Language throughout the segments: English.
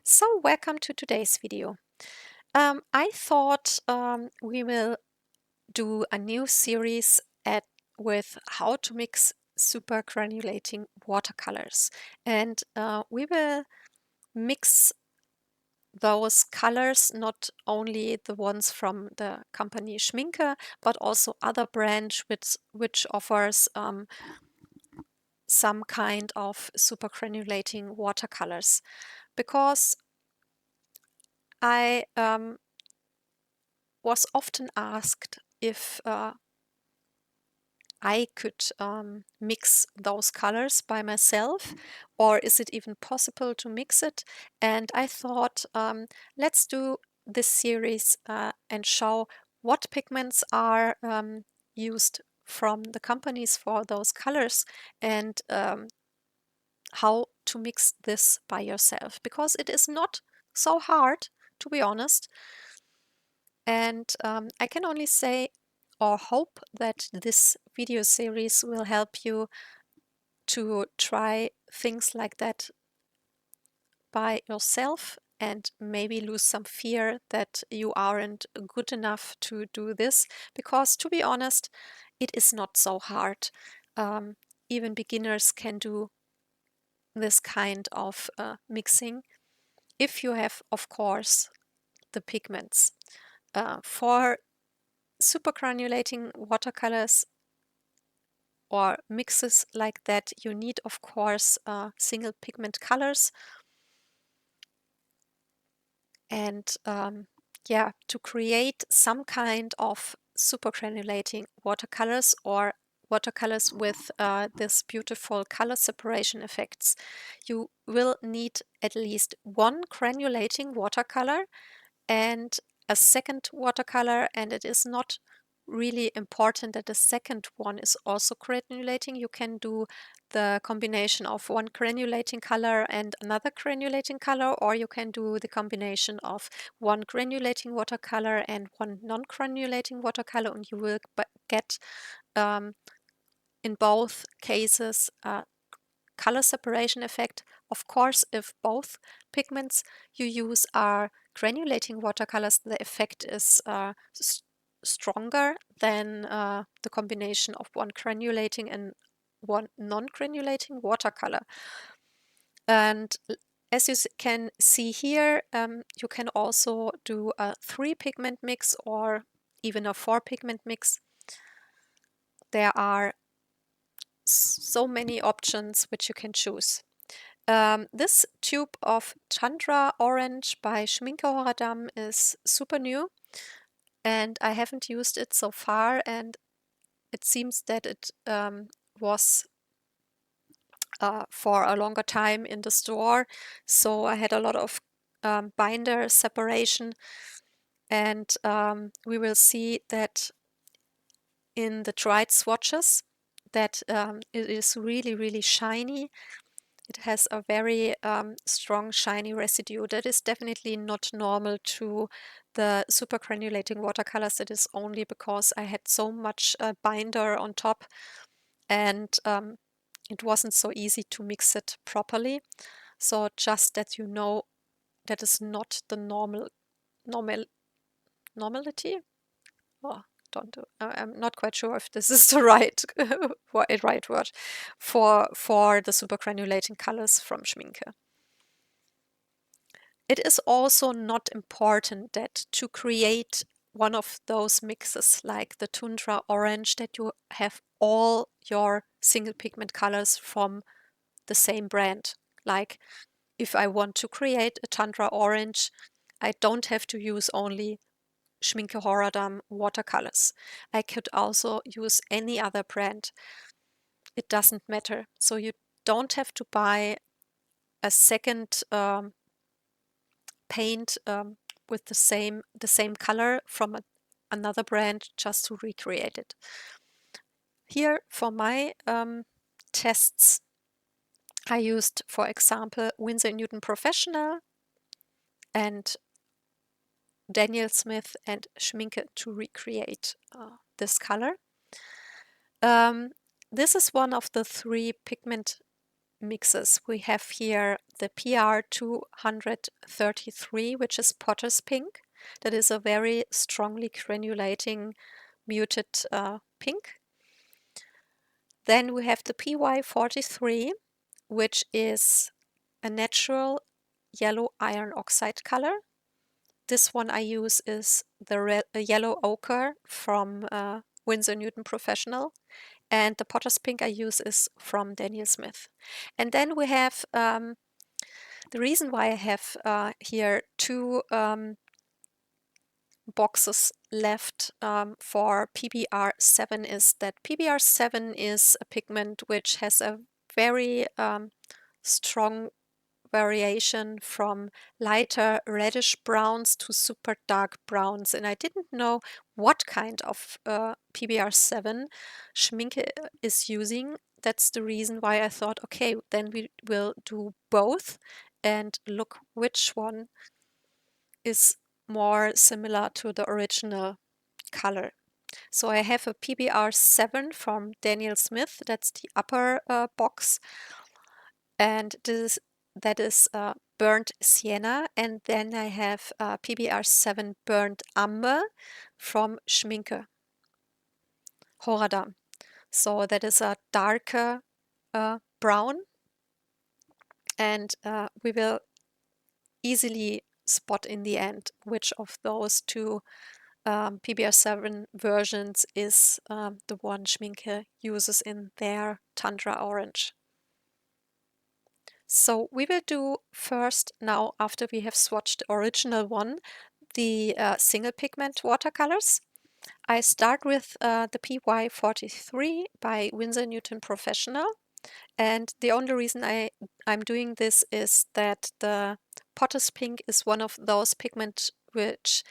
So welcome to today's video. I thought we will do a new series with how to mix supergranulating watercolors, and we will mix those colors, not only the ones from the company Schmincke, but also other brand which offers some kind of supergranulating watercolors, because I was often asked if I could mix those colors by myself, or is it even possible to mix it? And I thought, let's do this series and show what pigments are used from the companies for those colors, and how to mix this by yourself, because it is not so hard, to be honest. And I can only say or hope that this video series will help you to try things like that by yourself, and maybe lose some fear that you aren't good enough to do this, because to be honest, it is not so hard. Even beginners can do this kind of mixing if you have, of course, the pigments. For supergranulating watercolors or mixes like that, you need, of course, single pigment colors. And yeah, to create some kind of supergranulating watercolors, or watercolors with this beautiful color separation effects, you will need at least one granulating watercolor and a second watercolor, and it is not really important that the second one is also granulating. You can do the combination of one granulating color and another granulating color, or you can do the combination of one granulating watercolor and one non-granulating watercolor, and you will get in both cases a color separation effect. Of course, if both pigments you use are granulating watercolors, the effect is stronger than the combination of one granulating and one non-granulating watercolor. And as you can see here, you can also do a 3-pigment mix or even a 4-pigment mix. There are so many options which you can choose. This tube of Tundra Orange by Schmincke Horadam is super new, and I haven't used it so far, and it seems that it was for a longer time in the store, so I had a lot of binder separation, and we will see that in the dried swatches that it is really shiny. It has a very strong shiny residue that is definitely not normal to the supergranulating watercolors. It is only because I had so much binder on top, and it wasn't so easy to mix it properly. So just that you know, that is not the normality. Oh, don't do. I'm not quite sure if this is the right right word for the supergranulating colors from Schmincke. It is also not important that to create one of those mixes like the Tundra Orange, that you have all your single pigment colors from the same brand. Like if I want to create a Tundra Orange, I don't have to use only Schmincke Horadam watercolors. I could also use any other brand. It doesn't matter. So you don't have to buy a second paint with the same color from another brand just to recreate it. Here for my tests, I used, for example, Winsor & Newton Professional and Daniel Smith and Schmincke to recreate this color. This is one of the 3 pigment mixes. We have here the PR 233, which is Potter's Pink. That is a very strongly granulating muted pink. Then we have the PY 43, which is a natural yellow iron oxide color. This one I use is the yellow ochre from Winsor Newton Professional, and the Potter's Pink I use is from Daniel Smith. And then we have the reason why I have here two boxes left for PBR7 is that PBR7 is a pigment which has a very strong variation from lighter reddish browns to super dark browns, and I didn't know what kind of PBR7 Schmincke is using. That's the reason why I thought, okay, then we will do both and look which one is more similar to the original color. So I have a PBR7 from Daniel Smith, that's the upper box, and that is burnt sienna, and then I have PBR7 burnt amber from Schmincke Horadam. So that is a darker brown, and we will easily spot in the end which of those two PBR7 versions is the one Schmincke uses in their Tundra Orange. So we will do first now, after we have swatched the original one, the single pigment watercolors. I start with the PY43 by Winsor Newton Professional. And the only reason I'm doing this is that the Potter's Pink is one of those pigments which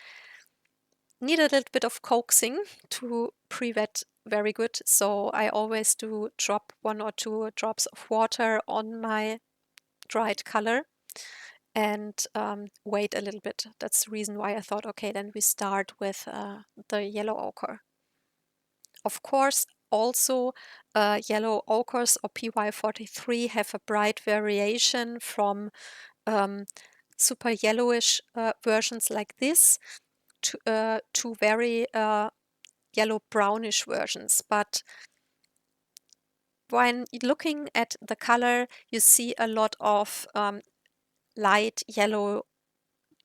need a little bit of coaxing to pre-wet very good. So I always do drop 1 or 2 drops of water on my dried color and wait a little bit. That's the reason why I thought, okay, then we start with the yellow ochre. Of course, also yellow ochres or PY43 have a bright variation from super yellowish versions like this to very yellow brownish versions. But when looking at the color, you see a lot of light yellow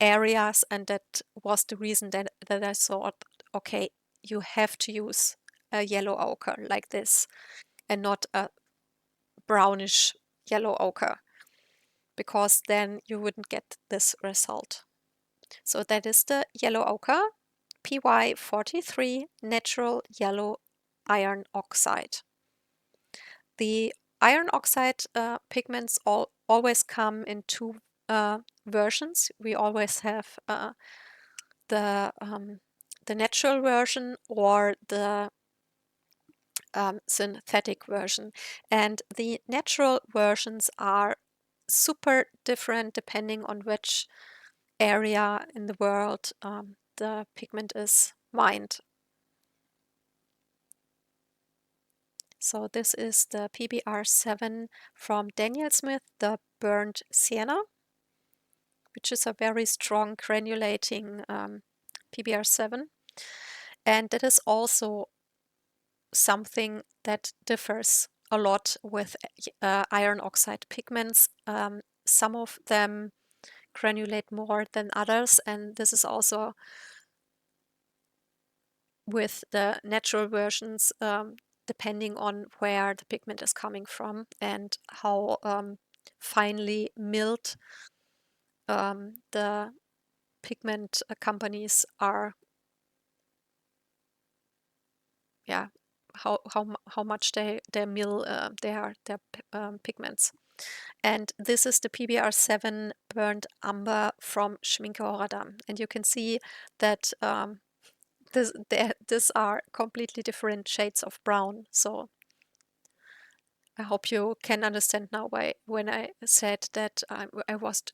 areas, and that was the reason that I thought, okay, you have to use a yellow ochre like this and not a brownish yellow ochre, because then you wouldn't get this result. So that is the yellow ochre, PY43 natural yellow iron oxide. The iron oxide pigments always come in two versions. We always have the natural version or the synthetic version. And the natural versions are super different depending on which area in the world the pigment is mined. So this is the PBR7 from Daniel Smith, the burnt sienna, which is a very strong granulating PBR7. And that is also something that differs a lot with iron oxide pigments. Some of them granulate more than others, and this is also with the natural versions depending on where the pigment is coming from and how finely milled the pigment companies are, how much they mill their pigments. And this is the PBR7 burnt amber from Schmincke Horadam, and you can see that these are completely different shades of brown. So I hope you can understand now why when I said that I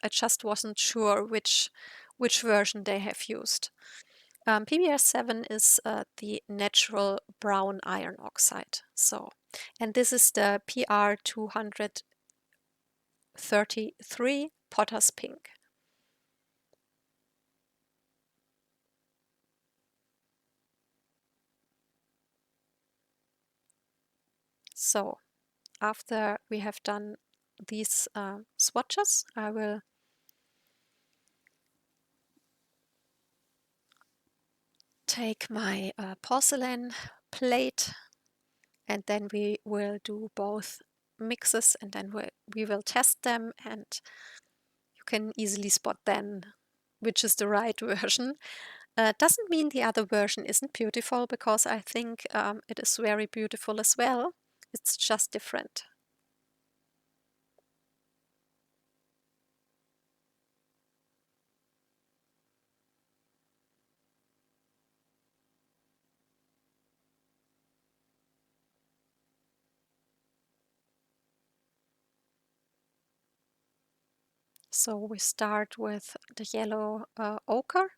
just wasn't sure which version they have used. PBR7 is the natural brown iron oxide. So, and this is the PR 233 33 Potter's Pink. So after we have done these swatches, I will take my porcelain plate, and then we will do both mixes, and then we will test them, and you can easily spot then which is the right version. Doesn't mean the other version isn't beautiful, because I think it is very beautiful as well. It's just different. So we start with the yellow ochre.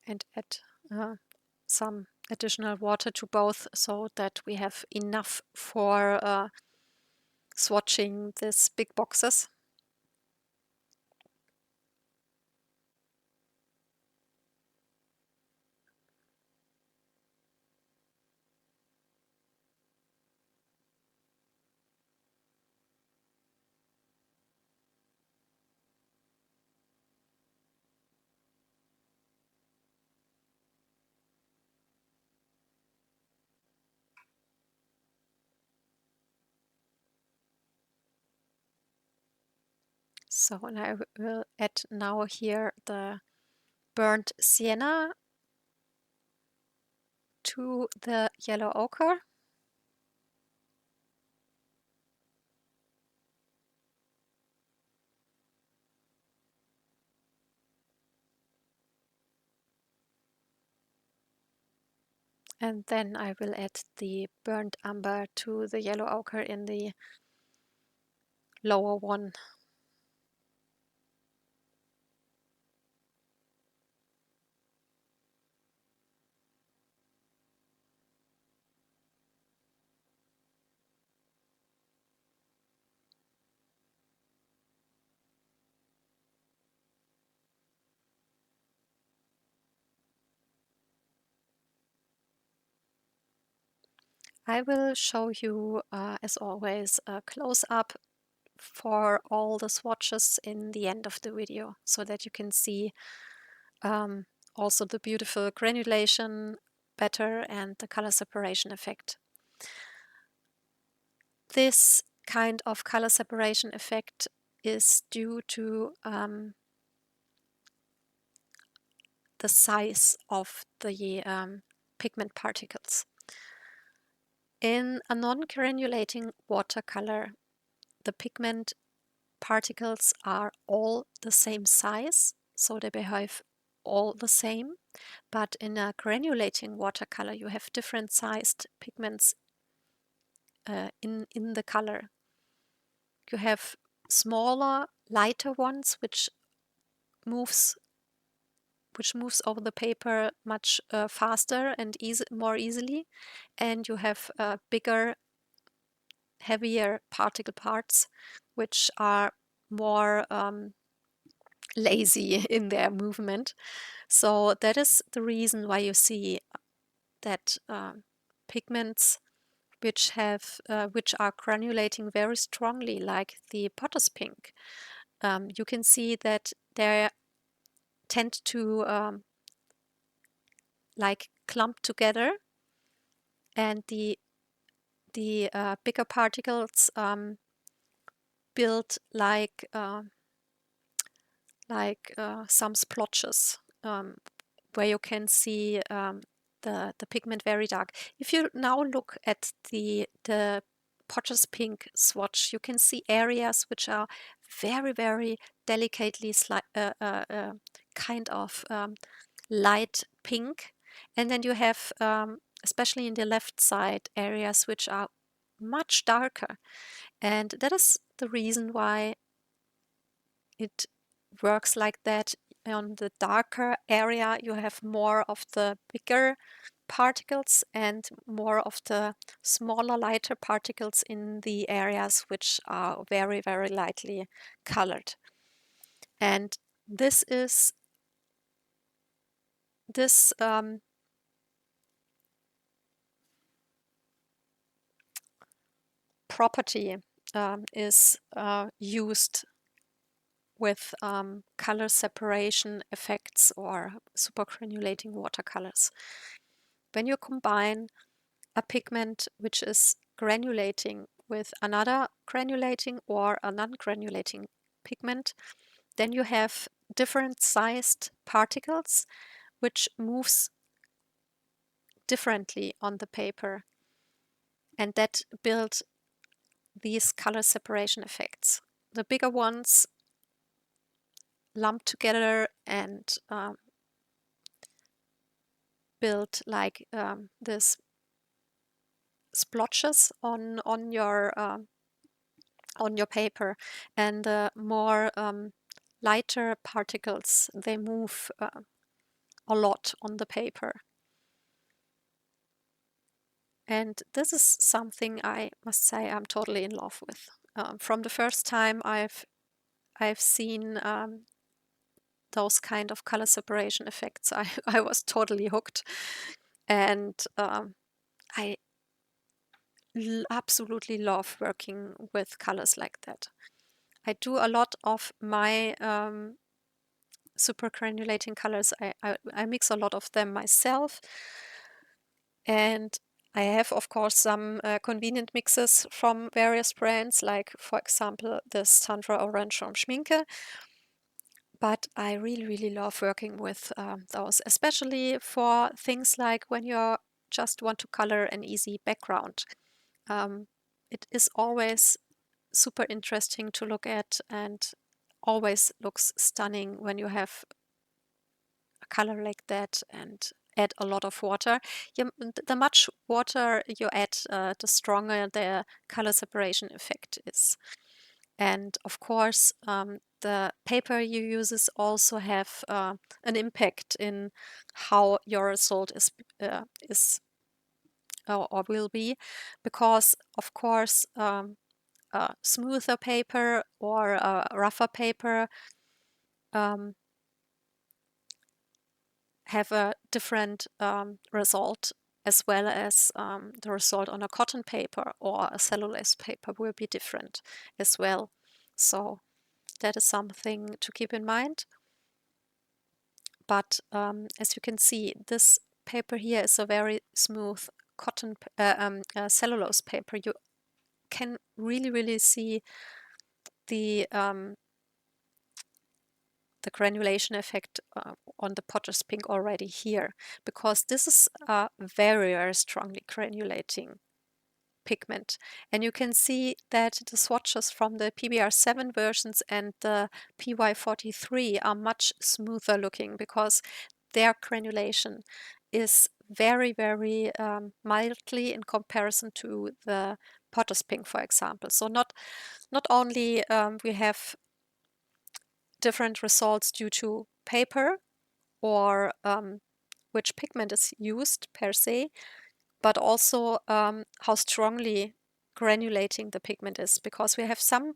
And add some additional water to both, so that we have enough for swatching these big boxes. So, and I will add now here the burnt sienna to the yellow ochre. And then I will add the burnt umber to the yellow ochre in the lower one. I will show you, as always, a close-up for all the swatches in the end of the video, so that you can see also the beautiful granulation better and the color separation effect. This kind of color separation effect is due to the size of the pigment particles. In a non-granulating watercolor, the pigment particles are all the same size, so they behave all the same. But in a granulating watercolor, you have different sized pigments in the color. You have smaller, lighter ones, which moves over the paper much faster and more easily, and you have bigger, heavier particle parts, which are more lazy in their movement. So that is the reason why you see that pigments which are granulating very strongly, like the Potter's Pink, you can see that they tend to like clump together, and the bigger particles build some splotches, where you can see the pigment very dark. If you now look at the Potter's Pink swatch, you can see areas which are very, very delicately kind of light pink. And then you have, especially in the left side, areas which are much darker. And that is the reason why it works like that. On the darker area, you have more of the bigger particles and more of the smaller, lighter particles in the areas which are very, very lightly colored. And this property is used with color separation effects or supergranulating watercolors. When you combine a pigment which is granulating with another granulating or a non-granulating pigment, then you have different sized particles which moves differently on the paper, and that build these color separation effects. The bigger ones lump together and build like this splotches on your paper, and the more lighter particles, they move a lot on the paper. And this is something I must say I'm totally in love with. From the first time I've seen those kind of color separation effects, I was totally hooked, and I absolutely love working with colors like that. I do a lot of my supergranulating colors. I mix a lot of them myself, and I have, of course, some convenient mixes from various brands, like, for example, this Tundra Orange from Schmincke. But I really, really love working with those, especially for things like when you just want to color an easy background. It is always super interesting to look at and always looks stunning when you have a color like that and add a lot of water. The much water you add, the stronger the color separation effect is. And of course, the paper you use also have an impact in how your result is or will be, because of course a smoother paper or a rougher paper have a different result, as well as the result on a cotton paper or a cellulose paper will be different as well. So that is something to keep in mind. But as you can see, this paper here is a very smooth cotton cellulose paper. You can really, really see the granulation effect on the potter's pink already here, because this is a very, very strongly granulating pigment. And you can see that the swatches from the PBR7 versions and the PY43 are much smoother looking, because their granulation is very, very mildly in comparison to the potter's pink, for example. So not only we have different results due to paper or which pigment is used per se, but also how strongly granulating the pigment is, because we have some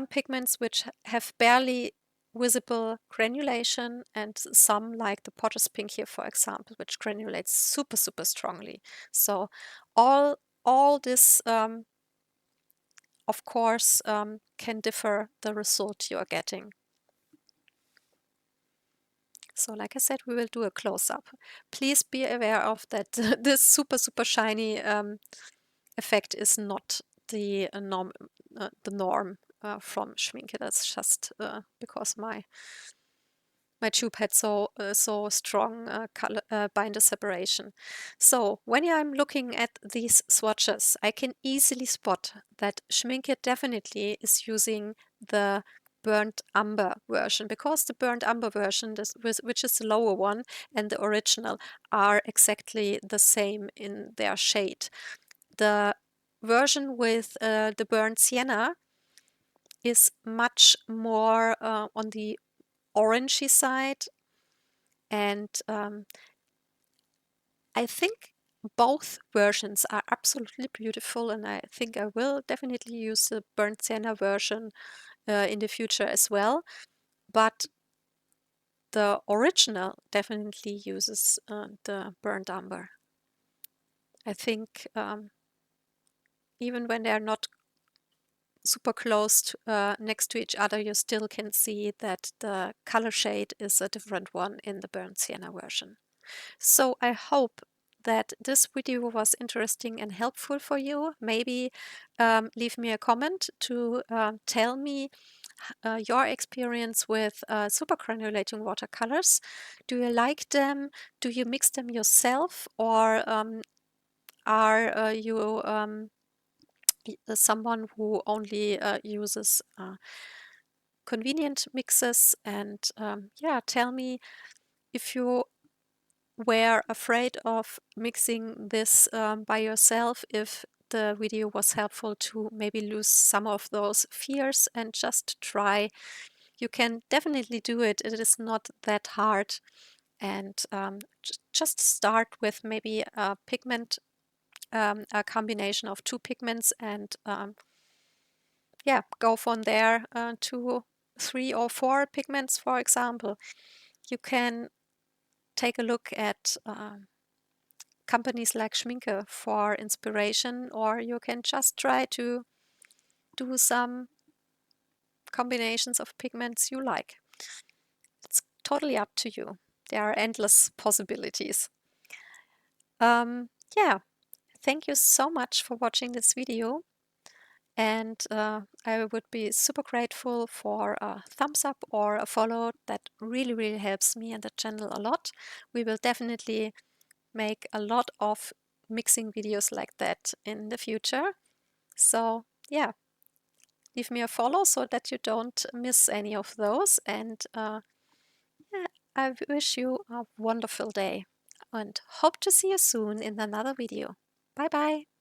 pigments which have barely visible granulation, and some, like the potter's pink here, for example, which granulates super, super strongly. So all this of course can differ the result you are getting. So like I said, we will do a close-up. Please be aware of that this super, super shiny effect is not the norm from Schmincke. That's just because my tube had so strong color binder separation. So when I'm looking at these swatches, I can easily spot that Schmincke definitely is using the burnt umber version, because the burnt umber version, which is the lower one, and the original are exactly the same in their shade. The version with the burnt sienna is much more on the orangey side, and I think both versions are absolutely beautiful, and I think I will definitely use the burnt sienna version in the future as well. But the original definitely uses the burnt umber. I think even when they're not super close next to each other, you still can see that the color shade is a different one in the burnt sienna version. So I hope that this video was interesting and helpful for you. Maybe leave me a comment to tell me your experience with supergranulating watercolors. Do you like them? Do you mix them yourself, or are you someone who only uses convenient mixes? And yeah, tell me if you were afraid of mixing this by yourself, if the video was helpful to maybe lose some of those fears and just try. You can definitely do it. It is not that hard. And just start with maybe a pigment, a combination of two pigments, and yeah, go from there to 3 or 4 pigments, for example. You can take a look at companies like Schmincke for inspiration, or you can just try to do some combinations of pigments you like. It's totally up to you. There are endless possibilities. Yeah, thank you so much for watching this video. And I would be super grateful for a thumbs up or a follow. That really, really helps me and the channel a lot. We will definitely make a lot of mixing videos like that in the future. So yeah, leave me a follow so that you don't miss any of those. And yeah, I wish you a wonderful day and hope to see you soon in another video. Bye bye.